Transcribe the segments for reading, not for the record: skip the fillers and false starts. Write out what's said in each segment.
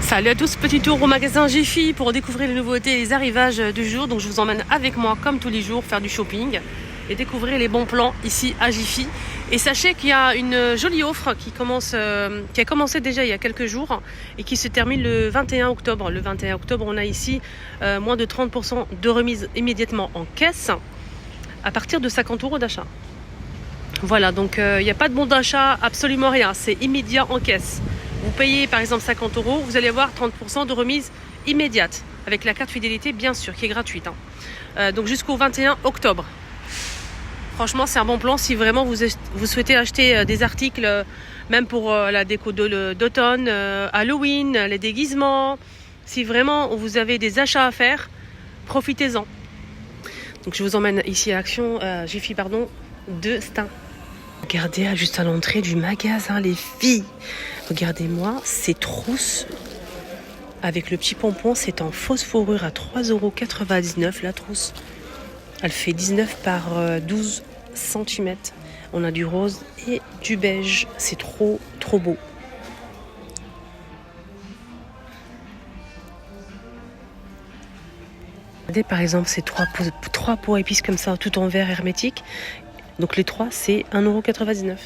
Salut à tous, petit tour au magasin Jiffy pour découvrir les nouveautés et les arrivages du jour. Donc je vous emmène avec moi comme tous les jours faire du shopping et découvrir les bons plans ici à Jiffy. Et sachez qu'il y a une jolie offre qui a commencé déjà il y a quelques jours et qui se termine le 21 octobre. Le 21 octobre, on a ici moins de 30% de remise immédiatement en caisse à partir de 50 € d'achat. Voilà, donc il n'y a pas de bon d'achat, absolument rien, c'est immédiat en caisse. Vous payez par exemple 50 €, vous allez avoir 30% de remise immédiate, avec la carte fidélité bien sûr, qui est gratuite. Donc jusqu'au 21 octobre. Franchement, c'est un bon plan si vraiment vous souhaitez acheter des articles, même pour la déco d'automne, Halloween, les déguisements. Si vraiment vous avez des achats à faire, profitez-en. Donc je vous emmène ici à Action, Jiffy de Stein. Regardez juste à l'entrée du magasin les filles. Regardez-moi ces trousses avec le petit pompon, c'est en fausse fourrure à 3,99 € la trousse. Elle fait 19 par 12 cm. On a du rose et du beige. C'est trop beau. Regardez par exemple ces trois pots à épices comme ça, tout en verre hermétique. Donc les trois, c'est 1,99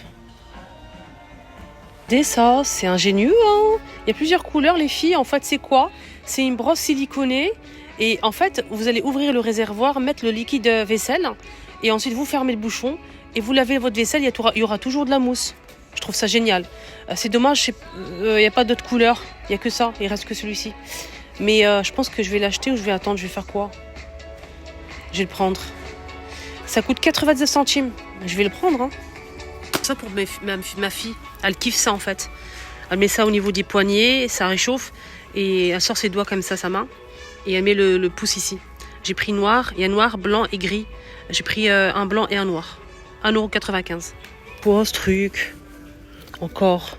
€. Et ça, c'est ingénieux, hein. Il y a plusieurs couleurs, les filles. En fait, c'est quoi? C'est une brosse siliconée. Et en fait, vous allez ouvrir le réservoir, mettre le liquide vaisselle. Et ensuite, vous fermez le bouchon. Et vous lavez votre vaisselle. Il y aura toujours de la mousse. Je trouve ça génial. C'est dommage, il n'y a pas d'autres couleurs. Il n'y a que ça. Il reste que celui-ci. Mais je pense que je vais l'acheter ou je vais attendre. Je vais faire quoi? Je vais le prendre. Ça coûte 99 centimes. Je vais le prendre. Hein. Ça pour ma fille. Elle kiffe ça en fait. Elle met ça au niveau des poignets, ça réchauffe. Et elle sort ses doigts comme ça, sa main. Et elle met le pouce ici. J'ai pris noir. Il y a noir, blanc et gris. J'ai pris un blanc et un noir. 1,95 €. Pour ce truc. Encore.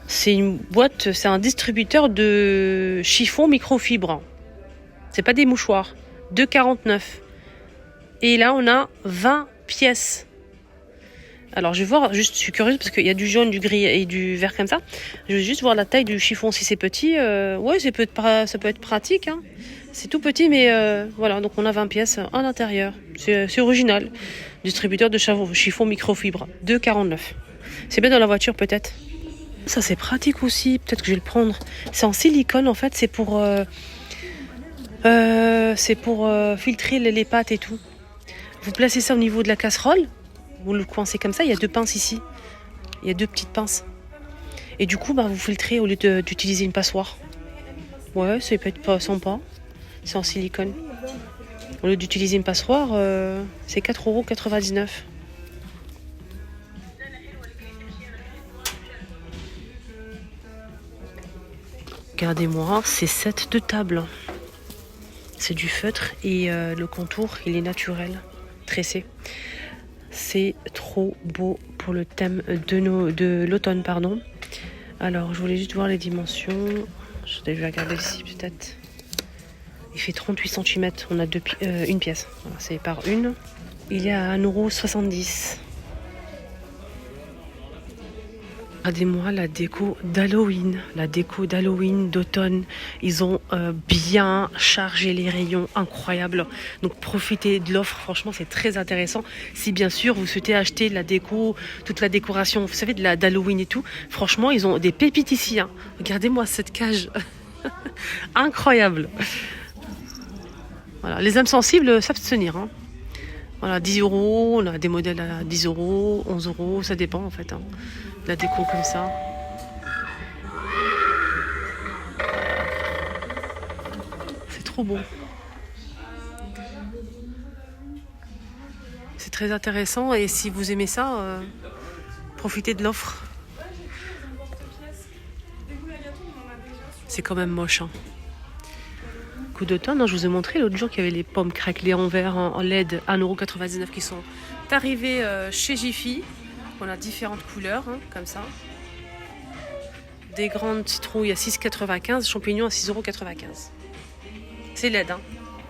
C'est une boîte, c'est un distributeur de chiffon microfibre. C'est pas des mouchoirs. 2,49 €. Et là, on a 20 pièces. Alors, je vais voir, juste, je suis curieuse parce qu'il y a du jaune, du gris et du vert comme ça. Je vais juste voir la taille du chiffon. Si c'est petit, ouais, ça peut être pratique. Hein. C'est tout petit, mais voilà. Donc, on a 20 pièces à l'intérieur. C'est original. Distributeur de chiffon microfibre. 2,49 €. C'est bien dans la voiture, peut-être. Ça, c'est pratique aussi. Peut-être que je vais le prendre. C'est en silicone, en fait. C'est pour filtrer les pâtes et tout. Vous placez ça au niveau de la casserole, vous le coincez comme ça, il y a 2 pinces ici. Il y a 2 petites pinces. Et du coup, vous filtrez au lieu d'utiliser une passoire. Ouais, ça peut être pas sympa. C'est en silicone. Au lieu d'utiliser une passoire, c'est 4,99 €. Regardez-moi, c'est 7 de table. C'est du feutre et le contour, il est naturel. Tressé. C'est trop beau pour le thème de l'automne, pardon. Alors, je voulais juste voir les dimensions. Je vais regarder ici, peut-être. Il fait 38 cm. On a une pièce. Voilà, c'est par une. Il y a 1,70 €. Regardez-moi la déco d'Halloween, d'automne. Ils ont bien chargé les rayons, incroyable. Donc profitez de l'offre, franchement c'est très intéressant. Si bien sûr vous souhaitez acheter la déco, toute la décoration, vous savez, d'Halloween et tout. Franchement, ils ont des pépites ici. Hein. Regardez-moi cette cage. Incroyable. Voilà, les âmes sensibles, s'abstenir. Hein. Voilà, 10 €, on a des modèles à 10 €, 11 €, ça dépend en fait. Hein. La déco comme ça. C'est trop beau. C'est très intéressant et si vous aimez ça, profitez de l'offre. C'est quand même moche. Hein. Coup d'automne, hein, je vous ai montré l'autre jour qu'il y avait les pommes craquelées en verre en LED 1,99 € qui sont arrivées chez Jiffy. On a différentes couleurs, hein, comme ça. Des grandes citrouilles à 6,95 €, champignons à 6,95 €. C'est LED. Hein.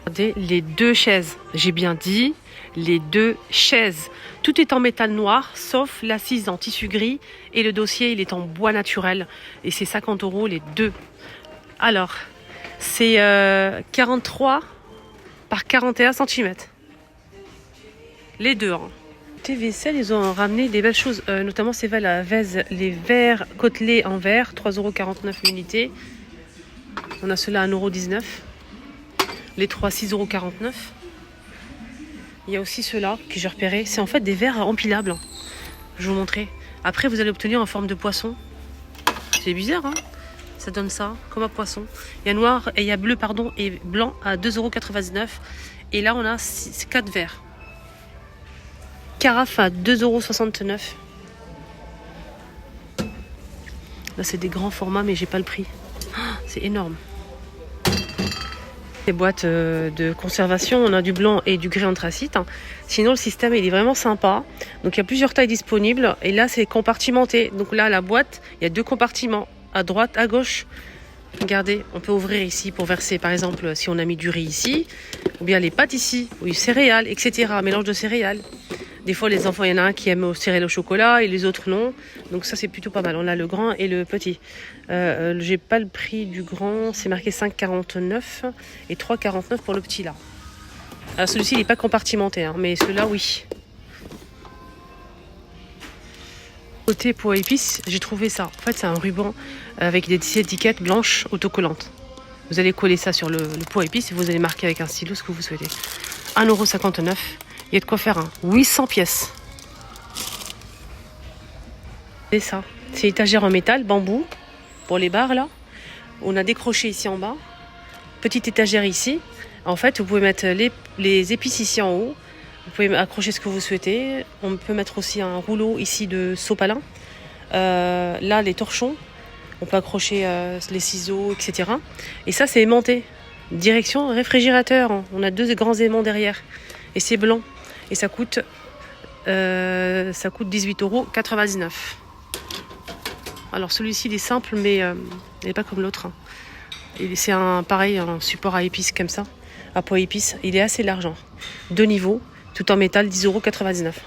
Regardez les 2 chaises. J'ai bien dit les 2 chaises. Tout est en métal noir, sauf l'assise en tissu gris. Et le dossier, il est en bois naturel. Et c'est 50 € les 2. Alors, c'est 43 par 41 cm. Les 2. Hein. Vaisselle, ils ont ramené des belles choses. Notamment, c'est les verres côtelés en verre. 3,49 € l'unité. On a ceux-là à 1,19 €. Les 3, 6,49 €. Il y a aussi ceux-là que j'ai repérés. C'est en fait des verres empilables. Je vais vous montrer. Après, vous allez obtenir en forme de poisson. C'est bizarre, hein? Ça donne ça, comme un poisson. Il y a noir, et il y a bleu, pardon, et blanc à 2,99 €. Et là, on a 4 verres. Carafe à 2,69 €. Là, c'est des grands formats, mais j'ai pas le prix. C'est énorme. Les boîtes de conservation, on a du blanc et du gris anthracite. Sinon, le système, il est vraiment sympa. Donc, il y a plusieurs tailles disponibles. Et là, c'est compartimenté. Donc là, la boîte, il y a 2 compartiments. À droite, à gauche. Regardez, on peut ouvrir ici pour verser, par exemple, si on a mis du riz ici. Ou bien les pâtes ici. Ou céréales, etc. Mélange de céréales. Des fois, les enfants, il y en a un qui aime céréales au chocolat et les autres non. Donc ça, c'est plutôt pas mal. On a le grand et le petit. J'ai pas le prix du grand. C'est marqué 5,49 € et 3,49 € pour le petit là. Alors celui-ci, il n'est pas compartimenté, hein, mais celui-là, oui. Côté pot à épices, j'ai trouvé ça. En fait, c'est un ruban avec des étiquettes blanches autocollantes. Vous allez coller ça sur le pot à épices et vous allez marquer avec un stylo ce que vous souhaitez. 1,59 €. Il y a de quoi faire, hein. 800 pièces. C'est ça. C'est étagère en métal, bambou, pour les barres là. On a décroché ici en bas. Petite étagère ici. En fait, vous pouvez mettre les épices ici en haut. Vous pouvez accrocher ce que vous souhaitez. On peut mettre aussi un rouleau ici de sopalin. Là, les torchons. On peut accrocher les ciseaux, etc. Et ça, c'est aimanté. Direction réfrigérateur. On a 2 grands aimants derrière. Et c'est blanc. Et ça coûte 18,99 €. Alors celui-ci il est simple mais il n'est pas comme l'autre. Hein. C'est un support à épices comme ça, à pot à épices. Il est assez large, hein. 2 niveaux, tout en métal, 10,99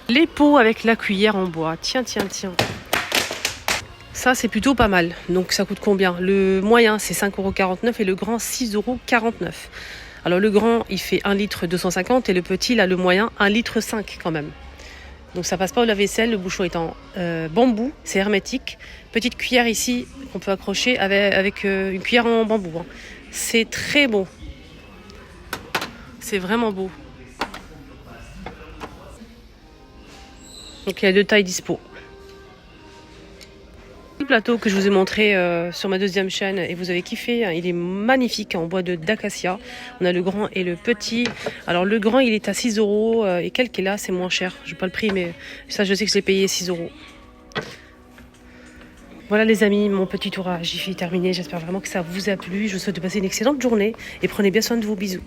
€. Les pots avec la cuillère en bois. Tiens. Ça c'est plutôt pas mal. Donc ça coûte combien? Le moyen c'est 5,49 € et le grand 6,49 €. Alors le grand, il fait 1 litre 250 et le petit, là, le moyen, 1 litre 5 quand même. Donc ça passe pas au lave-vaisselle, le bouchon est en bambou, c'est hermétique. Petite cuillère ici qu'on peut accrocher avec une cuillère en bambou. Hein. C'est très beau. C'est vraiment beau. Donc il y a 2 tailles dispo. Le plateau que je vous ai montré sur ma 2e chaîne et vous avez kiffé, hein, il est magnifique en bois d'acacia. On a le grand et le petit. Alors le grand il est à 6 € et quelques, et là c'est moins cher. Je n'ai pas le prix mais ça je sais que je l'ai payé 6 €. Voilà les amis, mon petit tour à Jiffy est terminé. J'espère vraiment que ça vous a plu. Je vous souhaite de passer une excellente journée et prenez bien soin de vous. Bisous.